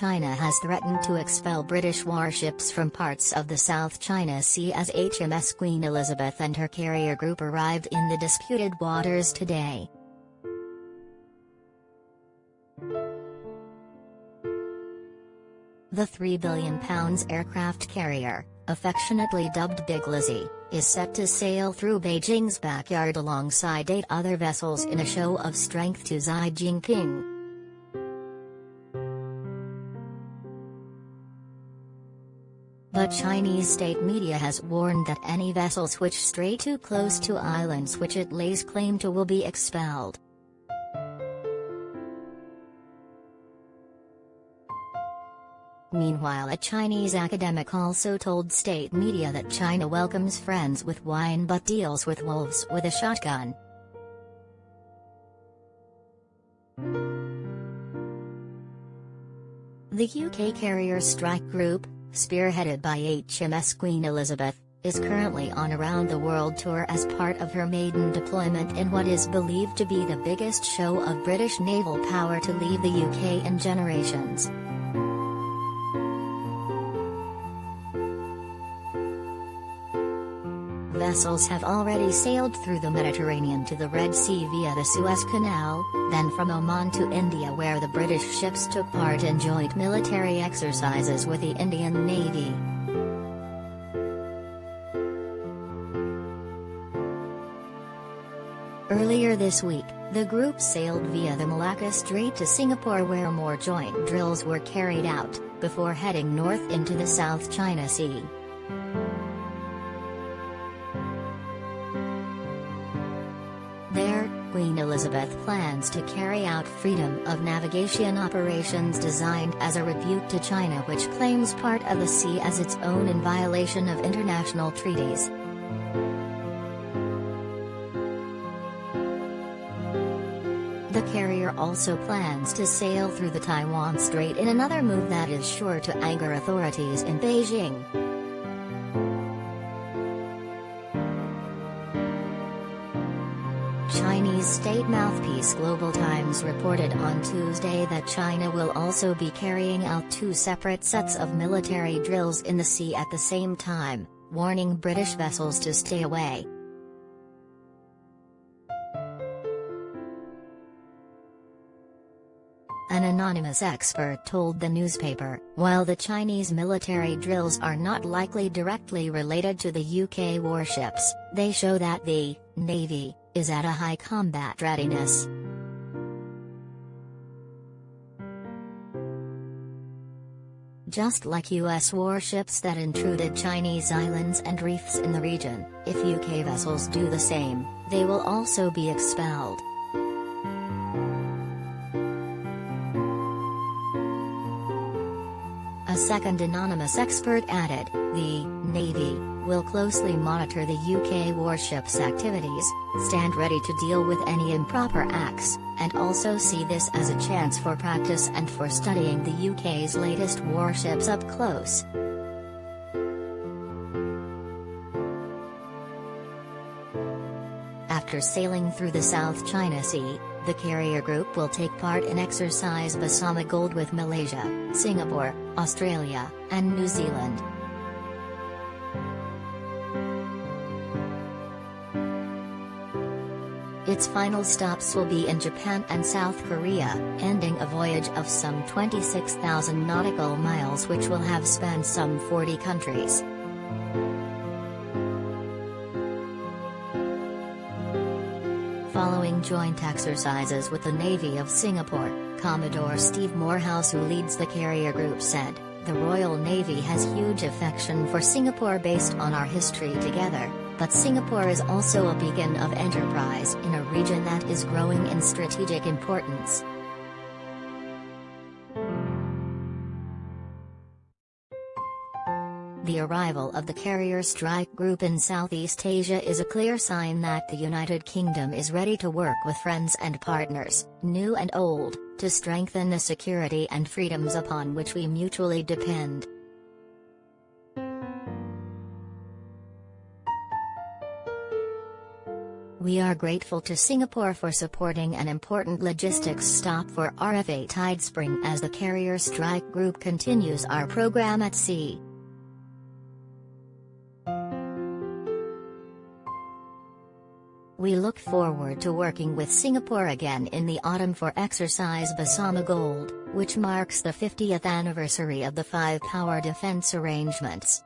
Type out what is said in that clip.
China has threatened to expel British warships from parts of the South China Sea as HMS Queen Elizabeth and her carrier group arrived in the disputed waters today. The £3 billion aircraft carrier, affectionately dubbed Big Lizzie, is set to sail through Beijing's backyard alongside 8 other vessels in a show of strength to Xi Jinping. But Chinese state media has warned that any vessels which stray too close to islands which it lays claim to will be expelled. Meanwhile, a Chinese academic also told state media that China welcomes friends with wine but deals with wolves with a shotgun. The UK carrier strike group, spearheaded by HMS Queen Elizabeth, is currently on a round-the-world tour as part of her maiden deployment in what is believed to be the biggest show of British naval power to leave the UK in generations. Vessels have already sailed through the Mediterranean to the Red Sea via the Suez Canal, then from Oman to India where the British ships took part in joint military exercises with the Indian Navy. Earlier this week, the group sailed via the Malacca Strait to Singapore where more joint drills were carried out, before heading north into the South China Sea. There, Queen Elizabeth plans to carry out freedom of navigation operations designed as a rebuke to China, which claims part of the sea as its own in violation of international treaties. The carrier also plans to sail through the Taiwan Strait in another move that is sure to anger authorities in Beijing. Chinese state mouthpiece Global Times reported on Tuesday that China will also be carrying out 2 separate sets of military drills in the sea at the same time, warning British vessels to stay away. An anonymous expert told the newspaper, while the Chinese military drills are not likely directly related to the UK warships, they show that the Navy is at a high combat readiness. Just like US warships that intruded Chinese islands and reefs in the region, if UK vessels do the same, they will also be expelled. A second anonymous expert added, the Navy will closely monitor the UK warships' activities, stand ready to deal with any improper acts, and also see this as a chance for practice and for studying the UK's latest warships up close. After sailing through the South China Sea, the carrier group will take part in exercise Basama Gold with Malaysia, Singapore, Australia, and New Zealand. Its final stops will be in Japan and South Korea, ending a voyage of some 26,000 nautical miles which will have spanned some 40 countries. Following joint exercises with the Navy of Singapore, Commodore Steve Morehouse, who leads the carrier group, said, "The Royal Navy has huge affection for Singapore based on our history together, but Singapore is also a beacon of enterprise in a region that is growing in strategic importance." The arrival of the carrier strike group in Southeast Asia is a clear sign that the United Kingdom is ready to work with friends and partners, new and old, to strengthen the security and freedoms upon which we mutually depend. We are grateful to Singapore for supporting an important logistics stop for RFA Tidespring as the carrier strike group continues our program at sea. We look forward to working with Singapore again in the autumn for Exercise Bersama Gold, which marks the 50th anniversary of the 5-power defense arrangements.